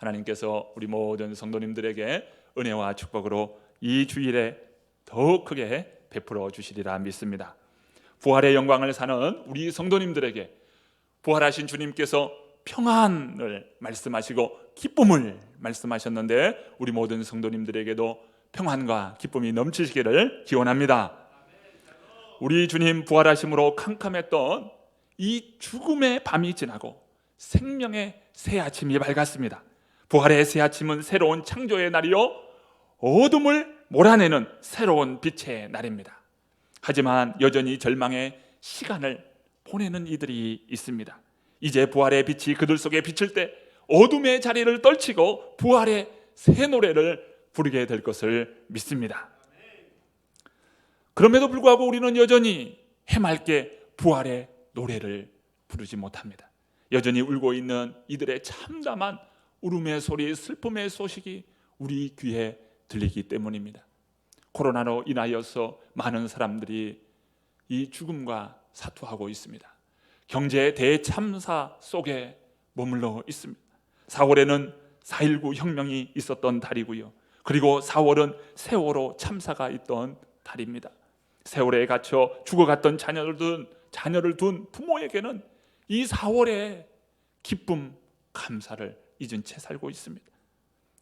하나님께서 우리 모든 성도님들에게 은혜와 축복으로 이 주일에 더욱 크게 베풀어 주시리라 믿습니다. 부활의 영광을 사는 우리 성도님들에게 부활하신 주님께서 평안을 말씀하시고 기쁨을 말씀하셨는데, 우리 모든 성도님들에게도 평안과 기쁨이 넘치시기를 기원합니다. 우리 주님 부활하심으로 캄캄했던 이 죽음의 밤이 지나고 생명의 새 아침이 밝았습니다. 부활의 새 아침은 새로운 창조의 날이요, 어둠을 몰아내는 새로운 빛의 날입니다. 하지만 여전히 절망의 시간을 보내는 이들이 있습니다. 이제 부활의 빛이 그들 속에 비칠 때 어둠의 자리를 떨치고 부활의 새 노래를 부르게 될 것을 믿습니다. 그럼에도 불구하고 우리는 여전히 해맑게 부활의 노래를 부르지 못합니다. 여전히 울고 있는 이들의 참담한 울음의 소리, 슬픔의 소식이 우리 귀에 들리기 때문입니다. 코로나로 인하여서 많은 사람들이 이 죽음과 사투하고 있습니다. 경제 대참사 속에 머물러 있습니다. 4월에는 4.19 혁명이 있었던 달이고요, 그리고 4월은 세월호 참사가 있던 달입니다. 세월에 갇혀 죽어갔던 자녀를 둔 부모에게는 이 4월에 기쁨, 감사를 잊은 채 살고 있습니다.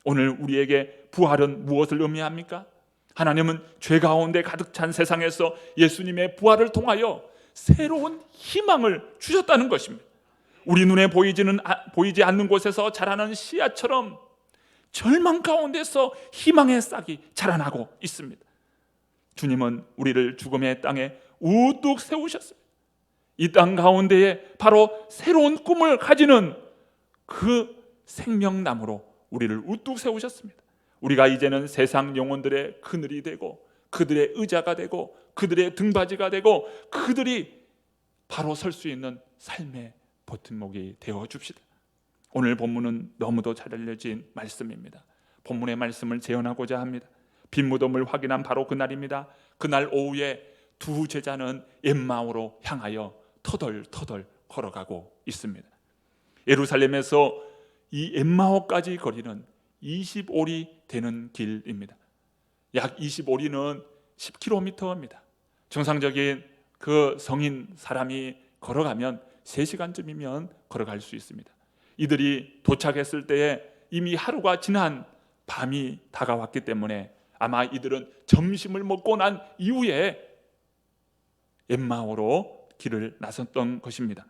오늘 우리에게 부활은 무엇을 의미합니까? 하나님은 죄 가운데 가득 찬 세상에서 예수님의 부활을 통하여 새로운 희망을 주셨다는 것입니다. 우리 눈에 보이지 않는 곳에서 자라는 씨앗처럼 절망 가운데서 희망의 싹이 자라나고 있습니다. 주님은 우리를 죽음의 땅에 우뚝 세우셨습니다. 이 땅 가운데에 바로 새로운 꿈을 가지는 그 생명나무로 우리를 우뚝 세우셨습니다. 우리가 이제는 세상 영혼들의 그늘이 되고 그들의 의자가 되고 그들의 등받이가 되고 그들이 바로 설 수 있는 삶의 버팀목이 되어 줍시다. 오늘 본문은 너무도 잘 알려진 말씀입니다. 본문의 말씀을 재현하고자 합니다. 빈 무덤을 확인한 바로 그날입니다. 그날 오후에 두 제자는 엠마오로 향하여 터덜터덜 걸어가고 있습니다. 예루살렘에서 이 엠마오까지 거리는 20오리 되는 길입니다. 약 20오리는 10km입니다. 정상적인 그 성인 사람이 걸어가면 3시간쯤이면 걸어갈 수 있습니다. 이들이 도착했을 때에 이미 하루가 지난 밤이 다가왔기 때문에 아마 이들은 점심을 먹고 난 이후에 엠마오로 길을 나섰던 것입니다.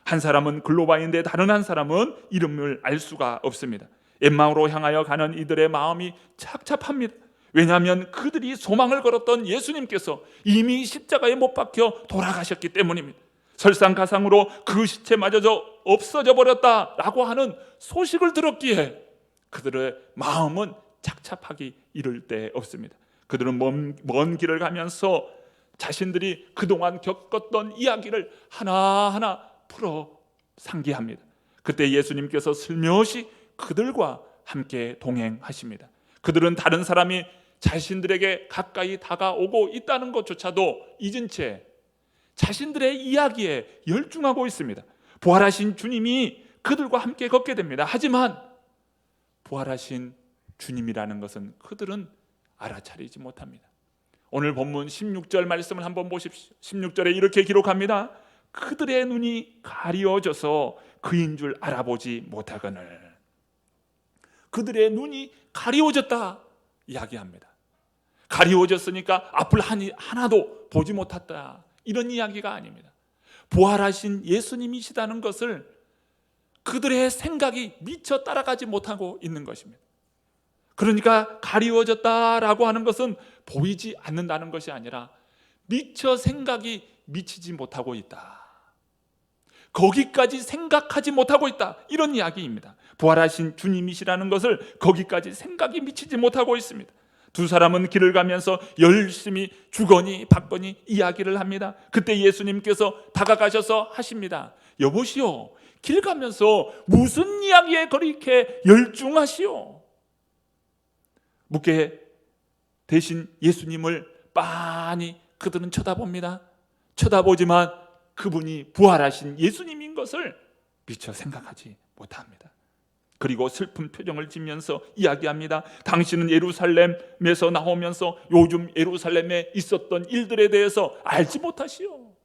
한 사람은 글로바인데 다른 한 사람은 이름을 알 수가 없습니다. 엠마오로 향하여 가는 이들의 마음이 착잡합니다. 왜냐하면 그들이 소망을 걸었던 예수님께서 이미 십자가에 못 박혀 돌아가셨기 때문입니다. 설상가상으로 그 시체마저 없어져 버렸다라고 하는 소식을 들었기에 그들의 마음은 착잡하기 이를 데 없습니다. 그들은 먼 길을 가면서 자신들이 그동안 겪었던 이야기를 하나하나 풀어 상기합니다. 그때 예수님께서 슬며시 그들과 함께 동행하십니다. 그들은 다른 사람이 자신들에게 가까이 다가오고 있다는 것조차도 잊은 채 자신들의 이야기에 열중하고 있습니다. 부활하신 주님이 그들과 함께 걷게 됩니다. 하지만 부활하신 주님이라는 것은 그들은 알아차리지 못합니다. 오늘 본문 16절 말씀을 한번 보십시오. 16절에 이렇게 기록합니다. 그들의 눈이 가리워져서 그인 줄 알아보지 못하거늘. 그들의 눈이 가리워졌다 이야기합니다. 가리워졌으니까 앞을 하나도 보지 못했다, 이런 이야기가 아닙니다. 부활하신 예수님이시다는 것을 그들의 생각이 미처 따라가지 못하고 있는 것입니다. 그러니까 가리워졌다라고 하는 것은 보이지 않는다는 것이 아니라 미처 생각이 미치지 못하고 있다, 거기까지 생각하지 못하고 있다, 이런 이야기입니다. 부활하신 주님이시라는 것을 거기까지 생각이 미치지 못하고 있습니다. 두 사람은 길을 가면서 열심히 주거니 받거니 이야기를 합니다. 그때 예수님께서 다가가셔서 하십니다. 여보시오, 길 가면서 무슨 이야기에 그렇게 열중하시오? 묻게 대신 예수님을 빤히 그들은 쳐다봅니다. 쳐다보지만 그분이 부활하신 예수님인 것을 미처 생각하지 못합니다. 그리고 슬픈 표정을 지면서 이야기합니다. 당신은 예루살렘에서 나오면서 요즘 예루살렘에 있었던 일들에 대해서 알지 못하시오.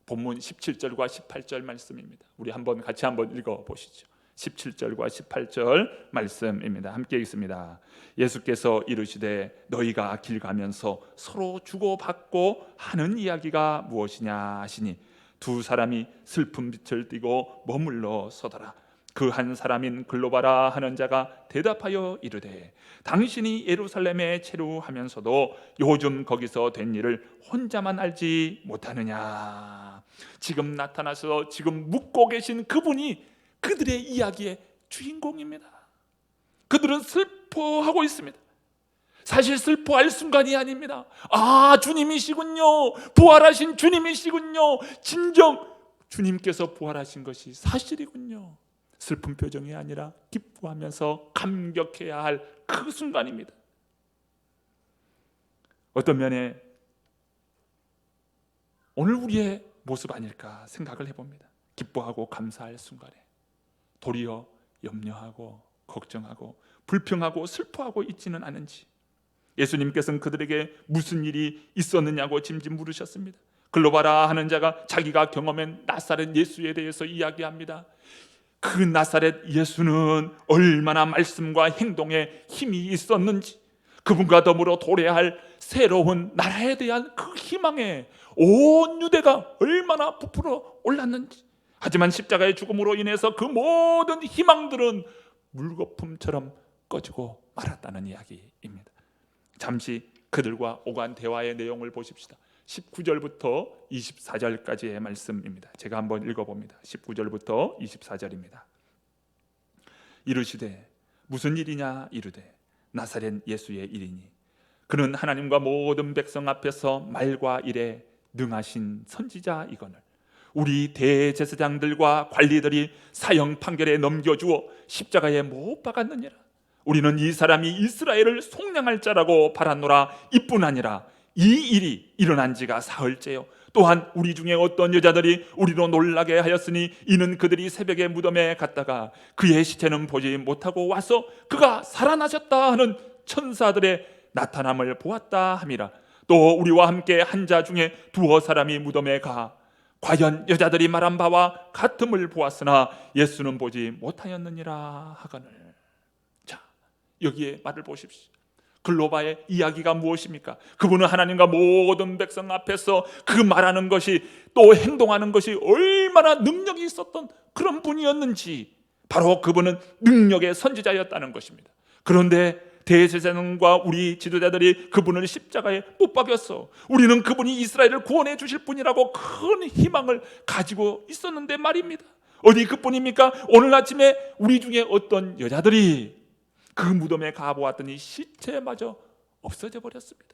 본문 17절과 18절 말씀입니다. 우리 같이 한번 읽어보시죠. 17절과 18절 말씀입니다. 함께 읽습니다. 예수께서 이르시되 너희가 길 가면서 서로 주고받고 하는 이야기가 무엇이냐 하시니 두 사람이 슬픈 빛을 띠고 머물러 서더라. 그 한 사람인 글로바라 하는 자가 대답하여 이르되 당신이 예루살렘에 체류하면서도 요즘 거기서 된 일을 혼자만 알지 못하느냐. 지금 나타나서 지금 묻고 계신 그분이 그들의 이야기의 주인공입니다. 그들은 슬퍼하고 있습니다. 사실 슬퍼할 순간이 아닙니다. 아, 주님이시군요. 부활하신 주님이시군요. 진정 주님께서 부활하신 것이 사실이군요. 슬픈 표정이 아니라 기뻐하면서 감격해야 할 그 순간입니다. 어떤 면에 오늘 우리의 모습 아닐까 생각을 해봅니다. 기뻐하고 감사할 순간에 도리어 염려하고 걱정하고 불평하고 슬퍼하고 있지는 않은지, 예수님께서는 그들에게 무슨 일이 있었느냐고 짐짓 물으셨습니다. 글로바라 하는 자가 자기가 경험한 나사렛 예수에 대해서 이야기합니다. 그 나사렛 예수는 얼마나 말씀과 행동에 힘이 있었는지, 그분과 더불어 도래할 새로운 나라에 대한 그 희망에 온 유대가 얼마나 부풀어 올랐는지. 하지만 십자가의 죽음으로 인해서 그 모든 희망들은 물거품처럼 꺼지고 말았다는 이야기입니다. 잠시 그들과 오간 대화의 내용을 보십시다. 19절부터 24절까지의 말씀입니다. 제가 한번 읽어봅니다. 19절부터 24절입니다. 이르시되 무슨 일이냐 이르되 나사렛 예수의 일이니 그는 하나님과 모든 백성 앞에서 말과 일에 능하신 선지자이거늘 우리 대제사장들과 관리들이 사형 판결에 넘겨주어 십자가에 못 박았느니라. 우리는 이 사람이 이스라엘을 속량할 자라고 바랐노라. 이뿐 아니라 이 일이 일어난 지가 사흘째요. 또한 우리 중에 어떤 여자들이 우리로 놀라게 하였으니 이는 그들이 새벽에 무덤에 갔다가 그의 시체는 보지 못하고 와서 그가 살아나셨다 하는 천사들의 나타남을 보았다 함이라. 또 우리와 함께 한 자 중에 두어 사람이 무덤에 가 과연 여자들이 말한 바와 같음을 보았으나 예수는 보지 못하였느니라 하거늘. 자, 여기에 말을 보십시오. 글로바의 이야기가 무엇입니까? 그분은 하나님과 모든 백성 앞에서 그 말하는 것이 또 행동하는 것이 얼마나 능력이 있었던 그런 분이었는지, 바로 그분은 능력의 선지자였다는 것입니다. 그런데 대제사장과 우리 지도자들이 그분을 십자가에 못 박였어. 우리는 그분이 이스라엘을 구원해 주실 분이라고 큰 희망을 가지고 있었는데 말입니다. 어디 그뿐입니까? 오늘 아침에 우리 중에 어떤 여자들이 그 무덤에 가보았더니 시체마저 없어져 버렸습니다.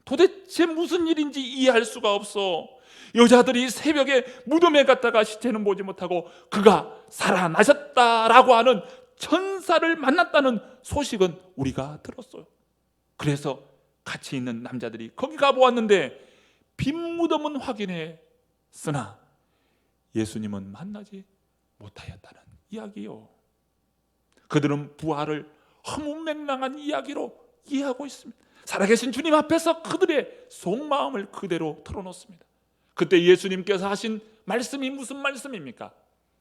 도대체 무슨 일인지 이해할 수가 없어. 여자들이 새벽에 무덤에 갔다가 시체는 보지 못하고 그가 살아나셨다라고 하는 천사를 만났다는 소식은 우리가 들었어요. 그래서 같이 있는 남자들이 거기 가보았는데 빈 무덤은 확인했으나 예수님은 만나지 못하였다는 이야기요. 그들은 부활을 허무맹랑한 이야기로 이해하고 있습니다. 살아계신 주님 앞에서 그들의 속마음을 그대로 털어놓습니다. 그때 예수님께서 하신 말씀이 무슨 말씀입니까?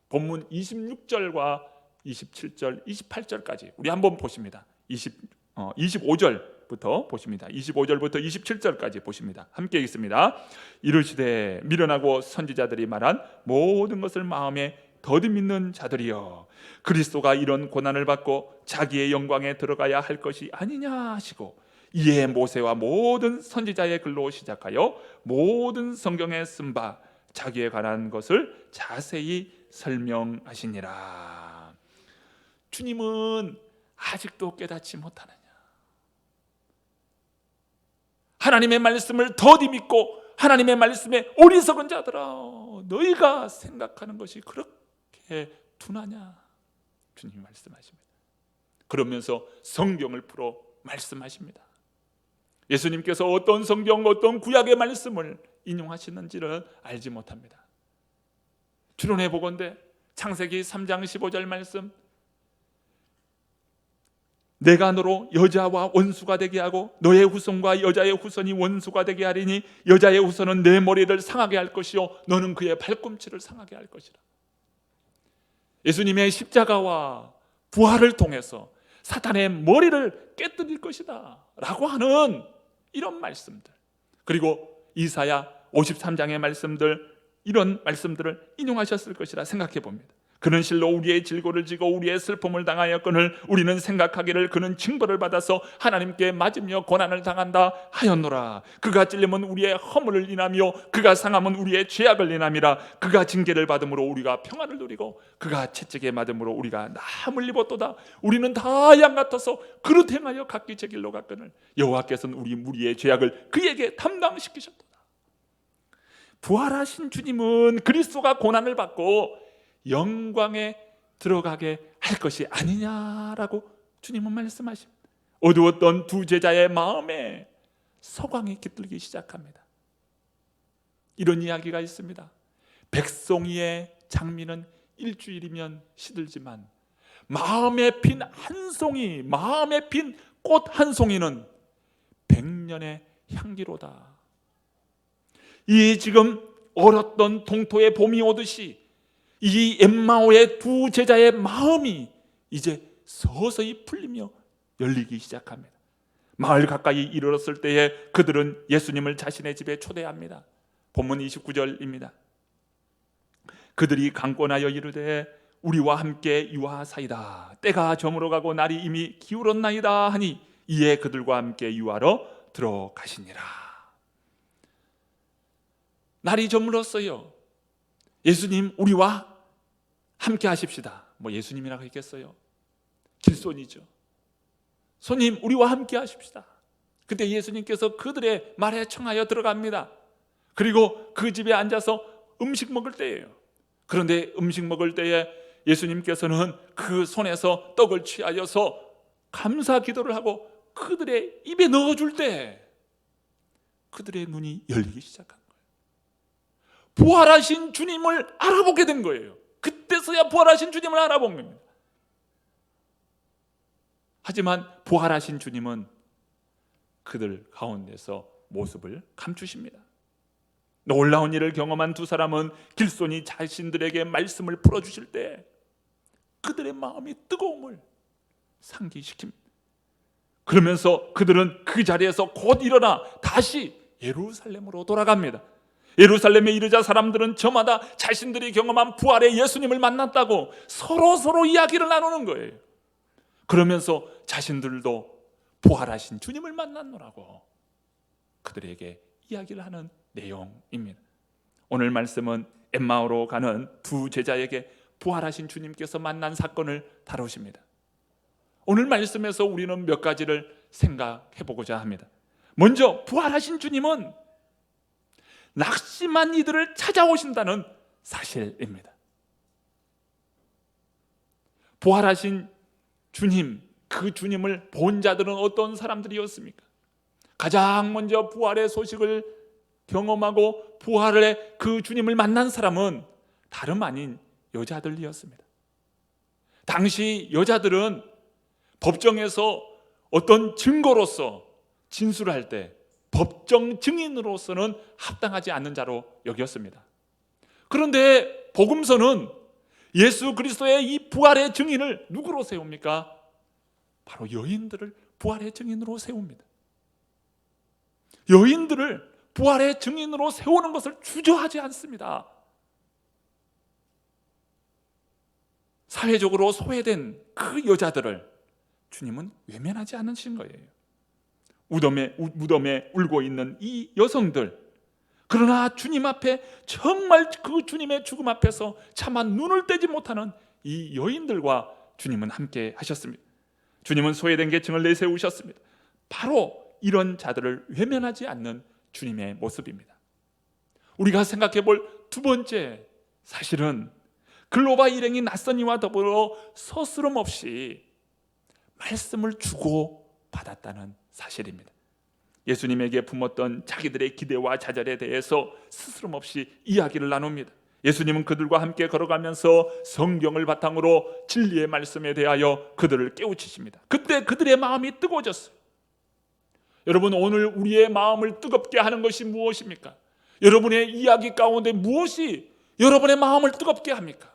본문 26절과 27절, 28절까지 우리 한번 보십니다. 25절부터 보십니다. 25절부터 27절까지 보십니다. 함께 읽습니다. 이르시되 미련하고 선지자들이 말한 모든 것을 마음에 더듬 있는 자들이여, 그리스도가 이런 고난을 받고 자기의 영광에 들어가야 할 것이 아니냐 하시고 이에 모세와 모든 선지자의 글로 시작하여 모든 성경에 쓴 바 자기에 관한 것을 자세히 설명하시니라. 주님은 아직도 깨닫지 못하느냐? 하나님의 말씀을 더디 믿고 하나님의 말씀에 어리석은 자들아, 너희가 생각하는 것이 그렇게 둔하냐? 주님이 말씀하십니다. 그러면서 성경을 풀어 말씀하십니다. 예수님께서 어떤 성경, 어떤 구약의 말씀을 인용하시는지를 알지 못합니다. 추론해 보건대 창세기 3장 15절 말씀, 내가 너로 여자와 원수가 되게 하고 너의 후손과 여자의 후손이 원수가 되게 하리니 여자의 후손은 내 머리를 상하게 할 것이요 너는 그의 발꿈치를 상하게 할 것이라. 예수님의 십자가와 부활을 통해서 사탄의 머리를 깨뜨릴 것이다 라고 하는 이런 말씀들, 그리고 이사야 53장의 말씀들, 이런 말씀들을 인용하셨을 것이라 생각해 봅니다. 그는 실로 우리의 질고를 지고 우리의 슬픔을 당하였거늘 우리는 생각하기를 그는 징벌을 받아서 하나님께 맞으며 고난을 당한다 하였노라. 그가 찔림은 우리의 허물을 인하며 그가 상함은 우리의 죄악을 인함이라. 그가 징계를 받음으로 우리가 평안을 누리고 그가 채찍에 맞음으로 우리가 나음을 입었도다. 우리는 다 양 같아서 그릇 행하여 각기 제 길로 갔거늘 여호와께서는 우리 무리의 죄악을 그에게 담당시키셨도다. 부활하신 주님은 그리스도가 고난을 받고 영광에 들어가게 할 것이 아니냐라고 주님은 말씀하십니다. 어두웠던 두 제자의 마음에 서광이 깃들기 시작합니다. 이런 이야기가 있습니다. 백송이의 장미는 일주일이면 시들지만 마음에 핀 한 송이, 마음에 핀 꽃 한 송이는 100년의 향기로다. 이 지금 얼었던 동토의 봄이 오듯이 이 엠마오의 두 제자의 마음이 이제 서서히 풀리며 열리기 시작합니다. 마을 가까이 이르렀을 때에 그들은 예수님을 자신의 집에 초대합니다. 본문 29절입니다. 그들이 강권하여 이르되 우리와 함께 유하사이다. 때가 저물어가고 날이 이미 기울었나이다 하니 이에 그들과 함께 유하러 들어가시니라. 날이 저물었어요. 예수님 우리와 함께 하십시다. 뭐 예수님이라고 했겠어요? 길손이죠. 손님 우리와 함께 하십시다. 그때 예수님께서 그들의 말에 청하여 들어갑니다. 그리고 그 집에 앉아서 음식 먹을 때예요. 그런데 음식 먹을 때에 예수님께서는 그 손에서 떡을 취하여서 감사 기도를 하고 그들의 입에 넣어줄 때 그들의 눈이 열리기 시작한 거예요. 부활하신 주님을 알아보게 된 거예요. 그때서야 부활하신 주님을 알아본 겁니다. 하지만 부활하신 주님은 그들 가운데서 모습을 감추십니다. 놀라운 일을 경험한 두 사람은 길손이 자신들에게 말씀을 풀어주실 때 그들의 마음이 뜨거움을 상기시킵니다. 그러면서 그들은 그 자리에서 곧 일어나 다시 예루살렘으로 돌아갑니다. 예루살렘에 이르자 사람들은 저마다 자신들이 경험한 부활의 예수님을 만났다고 서로 이야기를 나누는 거예요. 그러면서 자신들도 부활하신 주님을 만났노라고 그들에게 이야기를 하는 내용입니다. 오늘 말씀은 엠마오로 가는 두 제자에게 부활하신 주님께서 만난 사건을 다루십니다. 오늘 말씀에서 우리는 몇 가지를 생각해 보고자 합니다. 먼저 부활하신 주님은 낙심한 이들을 찾아오신다는 사실입니다. 부활하신 주님, 그 주님을 본 자들은 어떤 사람들이었습니까? 가장 먼저 부활의 소식을 경험하고 부활의 그 주님을 만난 사람은 다름 아닌 여자들이었습니다. 당시 여자들은 법정에서 어떤 증거로서 진술할 때 법정 증인으로서는 합당하지 않는 자로 여겼습니다. 그런데 복음서는 예수 그리스도의 이 부활의 증인을 누구로 세웁니까? 바로 여인들을 부활의 증인으로 세웁니다. 여인들을 부활의 증인으로 세우는 것을 주저하지 않습니다. 사회적으로 소외된 그 여자들을 주님은 외면하지 않으신 거예요. 무덤에 울고 있는 이 여성들, 그러나 주님 앞에 정말 그 주님의 죽음 앞에서 차마 눈을 떼지 못하는 이 여인들과 주님은 함께 하셨습니다. 주님은 소외된 계층을 내세우셨습니다. 바로 이런 자들을 외면하지 않는 주님의 모습입니다. 우리가 생각해 볼 두 번째 사실은 글로바 일행이 낯선 이와 더불어 서스럼 없이 말씀을 주고 받았다는 사실입니다. 예수님에게 품었던 자기들의 기대와 좌절에 대해서 스스럼 없이 이야기를 나눕니다. 예수님은 그들과 함께 걸어가면서 성경을 바탕으로 진리의 말씀에 대하여 그들을 깨우치십니다. 그때 그들의 마음이 뜨거워졌어요. 여러분, 오늘 우리의 마음을 뜨겁게 하는 것이 무엇입니까? 여러분의 이야기 가운데 무엇이 여러분의 마음을 뜨겁게 합니까?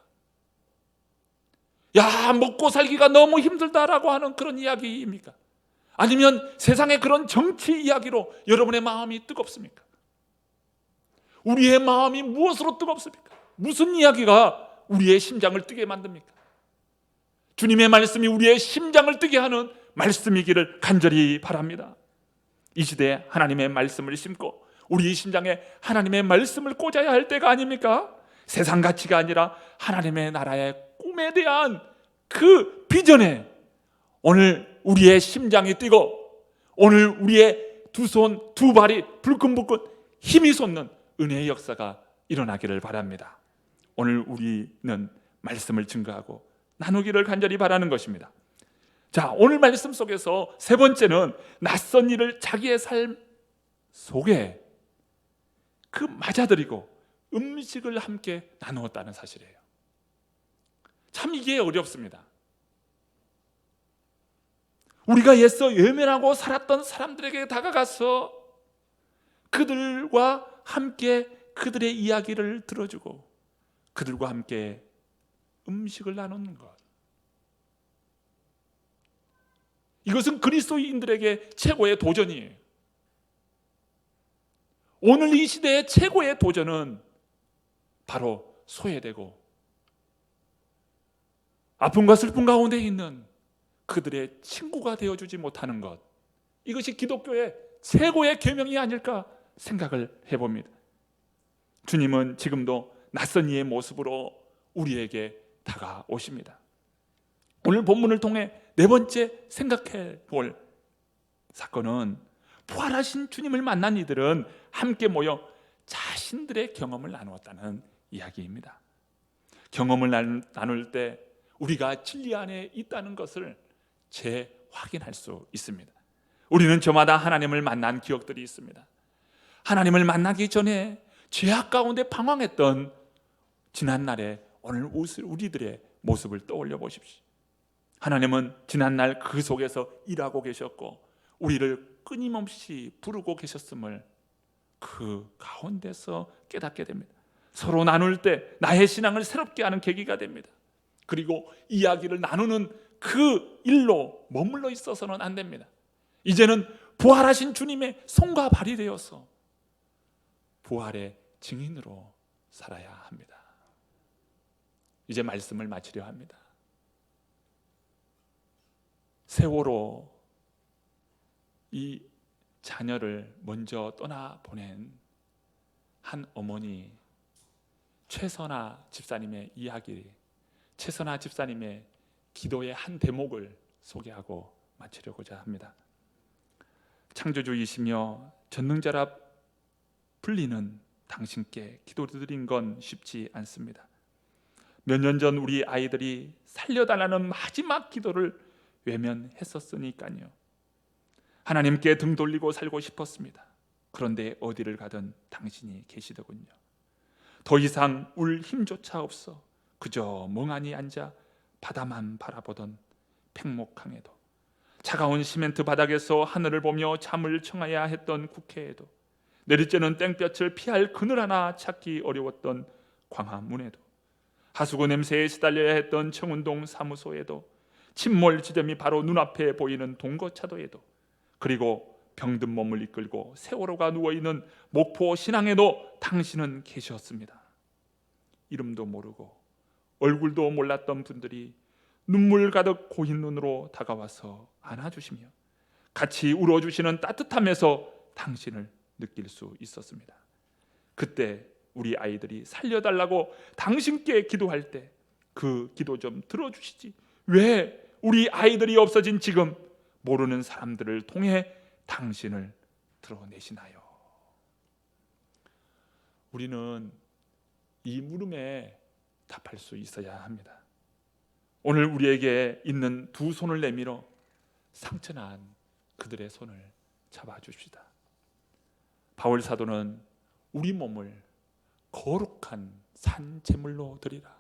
야, 먹고 살기가 너무 힘들다라고 하는 그런 이야기입니까? 아니면 세상의 그런 정치 이야기로 여러분의 마음이 뜨겁습니까? 우리의 마음이 무엇으로 뜨겁습니까? 무슨 이야기가 우리의 심장을 뜨게 만듭니까? 주님의 말씀이 우리의 심장을 뜨게 하는 말씀이기를 간절히 바랍니다. 이 시대에 하나님의 말씀을 심고 우리 심장에 하나님의 말씀을 꽂아야 할 때가 아닙니까? 세상 가치가 아니라 하나님의 나라의 꿈에 대한 그 비전에 오늘 우리의 심장이 뛰고 오늘 우리의 두 손, 두 발이 불끈불끈 힘이 솟는 은혜의 역사가 일어나기를 바랍니다. 오늘 우리는 말씀을 증거하고 나누기를 간절히 바라는 것입니다. 자, 오늘 말씀 속에서 세 번째는 낯선 일을 자기의 삶 속에 그 맞아들이고 음식을 함께 나누었다는 사실이에요. 참 이게 어렵습니다. 우리가 애써 외면하고 살았던 사람들에게 다가가서 그들과 함께 그들의 이야기를 들어주고 그들과 함께 음식을 나누는 것, 이것은 그리스도인들에게 최고의 도전이에요. 오늘 이 시대의 최고의 도전은 바로 소외되고 아픔과 슬픔 가운데 있는 그들의 친구가 되어주지 못하는 것, 이것이 기독교의 최고의 계명이 아닐까 생각을 해봅니다. 주님은 지금도 낯선 이의 모습으로 우리에게 다가오십니다. 오늘 본문을 통해 네 번째 생각해 볼 사건은 부활하신 주님을 만난 이들은 함께 모여 자신들의 경험을 나누었다는 이야기입니다. 경험을 나눌 때 우리가 진리 안에 있다는 것을 재확인할 수 있습니다. 우리는 저마다 하나님을 만난 기억들이 있습니다. 하나님을 만나기 전에 죄악 가운데 방황했던 지난날의 오늘 우리들의 모습을 떠올려 보십시오. 하나님은 지난날 그 속에서 일하고 계셨고 우리를 끊임없이 부르고 계셨음을 그 가운데서 깨닫게 됩니다. 서로 나눌 때 나의 신앙을 새롭게 하는 계기가 됩니다. 그리고 이야기를 나누는 그 일로 머물러 있어서는 안 됩니다. 이제는 부활하신 주님의 손과 발이 되어서 부활의 증인으로 살아야 합니다. 이제 말씀을 마치려 합니다. 세월호 이 자녀를 먼저 떠나보낸 한 어머니 최선아 집사님의 이야기, 최선아 집사님의 기도의 한 대목을 소개하고 마치려고자 합니다. 창조주이시며 전능자라 불리는 당신께 기도드린 건 쉽지 않습니다. 몇 년 전 우리 아이들이 살려달라는 마지막 기도를 외면했었으니까요. 하나님께 등 돌리고 살고 싶었습니다. 그런데 어디를 가든 당신이 계시더군요. 더 이상 울 힘조차 없어 그저 멍하니 앉아 바다만 바라보던 팽목항에도, 차가운 시멘트 바닥에서 하늘을 보며 잠을 청해야 했던 국회에도, 내리쬐는 땡볕을 피할 그늘 하나 찾기 어려웠던 광화문에도, 하수구 냄새에 시달려야 했던 청운동 사무소에도, 침몰 지점이 바로 눈앞에 보이는 동거차도에도, 그리고 병든 몸을 이끌고 세월호가 누워있는 목포 신항에도 당신은 계셨습니다. 이름도 모르고 얼굴도 몰랐던 분들이 눈물 가득 고인 눈으로 다가와서 안아주시며 같이 울어주시는 따뜻함에서 당신을 느낄 수 있었습니다. 그때 우리 아이들이 살려달라고 당신께 기도할 때 그 기도 좀 들어주시지, 왜 우리 아이들이 없어진 지금 모르는 사람들을 통해 당신을 드러내시나요? 우리는 이 물음에 답할 수 있어야 합니다. 오늘 우리에게 있는 두 손을 내밀어 상처난 그들의 손을 잡아줍시다. 바울 사도는 우리 몸을 거룩한 산 제물로 드리라.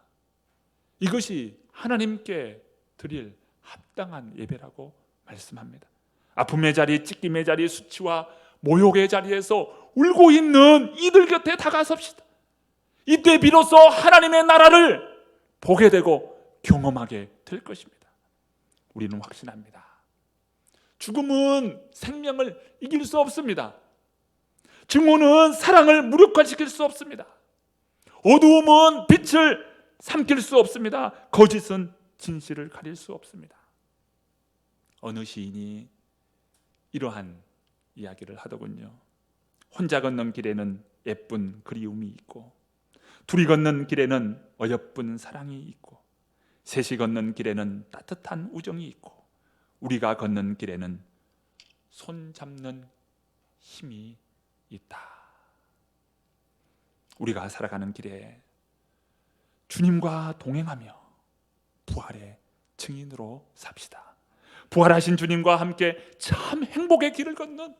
이것이 하나님께 드릴 합당한 예배라고 말씀합니다. 아픔의 자리, 찢김의 자리, 수치와 모욕의 자리에서 울고 있는 이들 곁에 다가섭시다. 이때 비로소 하나님의 나라를 보게 되고 경험하게 될 것입니다. 우리는 확신합니다. 죽음은 생명을 이길 수 없습니다. 증오는 사랑을 무력화시킬 수 없습니다. 어두움은 빛을 삼킬 수 없습니다. 거짓은 진실을 가릴 수 없습니다. 어느 시인이 이러한 이야기를 하더군요. 혼자 걷는 길에는 예쁜 그리움이 있고, 둘이 걷는 길에는 어여쁜 사랑이 있고, 셋이 걷는 길에는 따뜻한 우정이 있고, 우리가 걷는 길에는 손 잡는 힘이 있다. 우리가 살아가는 길에 주님과 동행하며 부활의 증인으로 삽시다. 부활하신 주님과 함께 참 행복의 길을 걷는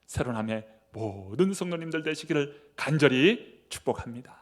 새로남의 모든 성도님들 되시기를 간절히 축복합니다.